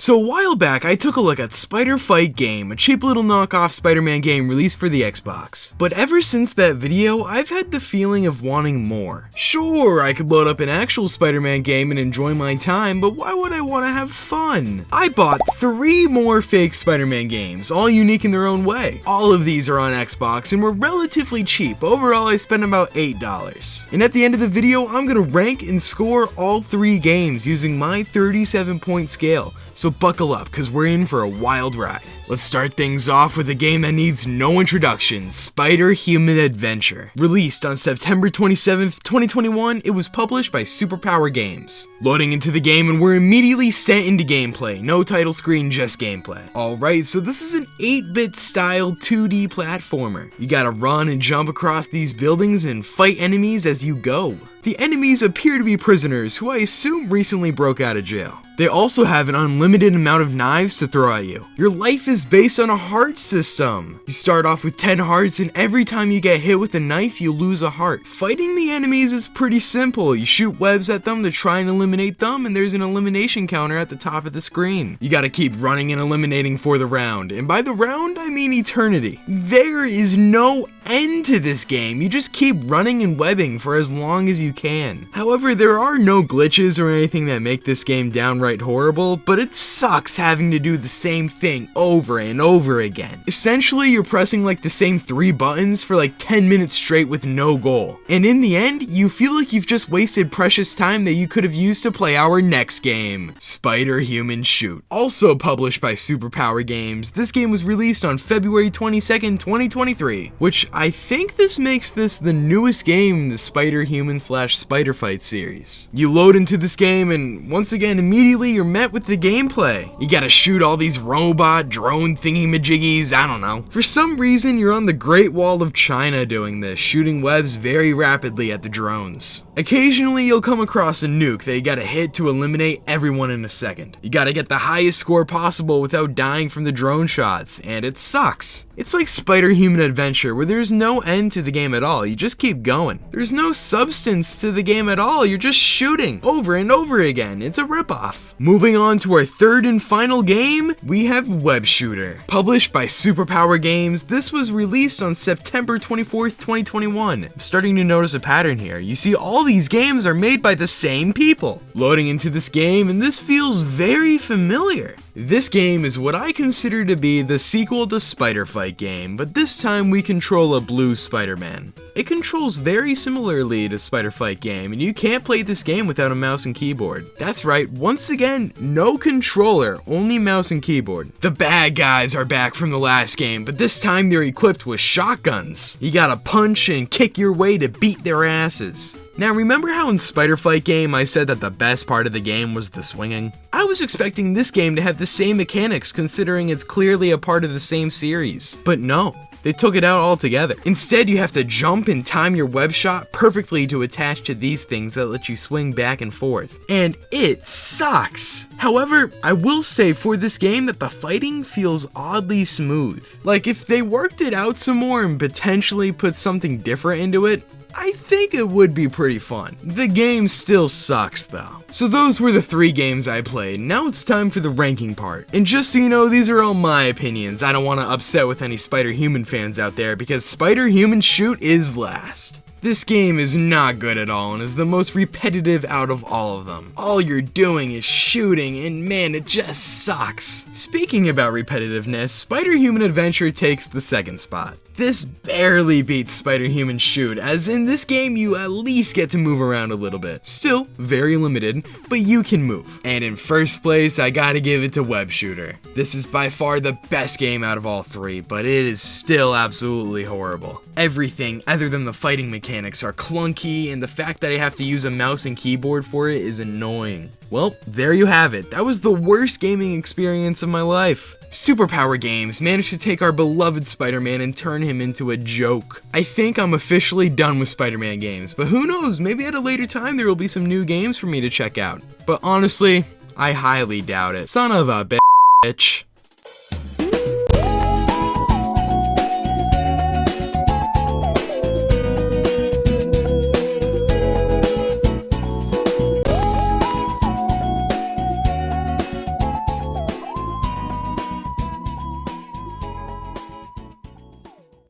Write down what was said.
So a while back, I took a look at Spider Fight Game, a cheap little knockoff Spider-Man game released for the Xbox. But ever since that video, I've had the feeling of wanting more. Sure, I could load up an actual Spider-Man game and enjoy my time, but why would I want to have fun? I bought 3 more fake Spider-Man games, all unique in their own way. All of these are on Xbox and were relatively cheap. Overall, I spent about $8. And at the end of the video, I'm gonna rank and score all 3 games using my 37-point scale. So buckle up, cause we're in for a wild ride. Let's start things off with a game that needs no introduction, SpiderHuman Adventure. Released on September 27th, 2021, it was published by Superpower Games. Loading into the game and we're immediately sent into gameplay. No title screen, just gameplay. Alright, so this is an 8-bit style 2D platformer. You gotta run and jump across these buildings and fight enemies as you go. The enemies appear to be prisoners who I assume recently broke out of jail. They also have an unlimited amount of knives to throw at you. Your life is based on a heart system. You start off with 10 hearts and every time you get hit with a knife, you lose a heart. Fighting the enemies is pretty simple. You shoot webs at them to try and eliminate them, and there's an elimination counter at the top of the screen. You gotta keep running and eliminating for the round, and by the round, I mean eternity. There is no end to this game. You just keep running and webbing for as long as you can. However, there are no glitches or anything that make this game downright horrible, but it sucks having to do the same thing over and over again. Essentially, you're pressing like the same 3 buttons for like 10 minutes straight with no goal. And in the end, you feel like you've just wasted precious time that you could have used to play our next game, SpiderHuman Shoot. Also published by Superpower Games, this game was released on February 22nd, 2023, which I think this makes this the newest game in the SpiderHuman/Spider Fight series. You load into this game and once again, immediately you're met with the gameplay. You gotta shoot all these robot drone thingy-majiggies, I don't know. For some reason, you're on the Great Wall of China doing this, shooting webs very rapidly at the drones. Occasionally, you'll come across a nuke that you gotta hit to eliminate everyone in a second. You gotta get the highest score possible without dying from the drone shots, and it sucks. It's like SpiderHuman Adventure, where there's no end to the game at all, you just keep going. There's no substance to the game at all, you're just shooting over and over again. It's a ripoff. Moving on to our 3rd and final game, we have Web Shooter. Published by Superpower Games, this was released on September 24th, 2021. I'm starting to notice a pattern here. You see, all these games are made by the same people. Loading into this game, and this feels very familiar. This game is what I consider to be the sequel to Spider Fight Game, but this time we control a blue Spider-Man. It controls very similarly to Spider Fight Game, and you can't play this game without a mouse and keyboard. That's right, once again, no controller, only mouse and keyboard. The bad guys are back from the last game, but this time they're equipped with shotguns. You gotta punch and kick your way to beat their asses. Now remember how in Spider Fight Game I said that the best part of the game was the swinging? I was expecting this game to have the same mechanics considering it's clearly a part of the same series. But no, they took it out altogether. Instead, you have to jump and time your web shot perfectly to attach to these things that let you swing back and forth. And it sucks! However, I will say for this game that the fighting feels oddly smooth. Like if they worked it out some more and potentially put something different into it, I think it would be pretty fun. The game still sucks though. So those were the 3 games I played. Now it's time for the ranking part. And just so you know, these are all my opinions. I don't want to upset with any SpiderHuman fans out there because SpiderHuman Shoot is last. This game is not good at all and is the most repetitive out of all of them. All you're doing is shooting and man, it just sucks. Speaking about repetitiveness, SpiderHuman Adventure takes the 2nd spot. This barely beats SpiderHuman Shoot, as in this game you at least get to move around a little bit. Still, very limited, but you can move. And in 1st place, I gotta give it to Web Shooter. This is by far the best game out of all 3, but it is still absolutely horrible. Everything other than the fighting mechanics are clunky, and the fact that I have to use a mouse and keyboard for it is annoying. Well, there you have it. That was the worst gaming experience of my life. Superpower Games managed to take our beloved Spider-Man and turn him into a joke. I think I'm officially done with Spider-Man games, but who knows, maybe at a later time there will be some new games for me to check out. But honestly, I highly doubt it. Son of a bitch.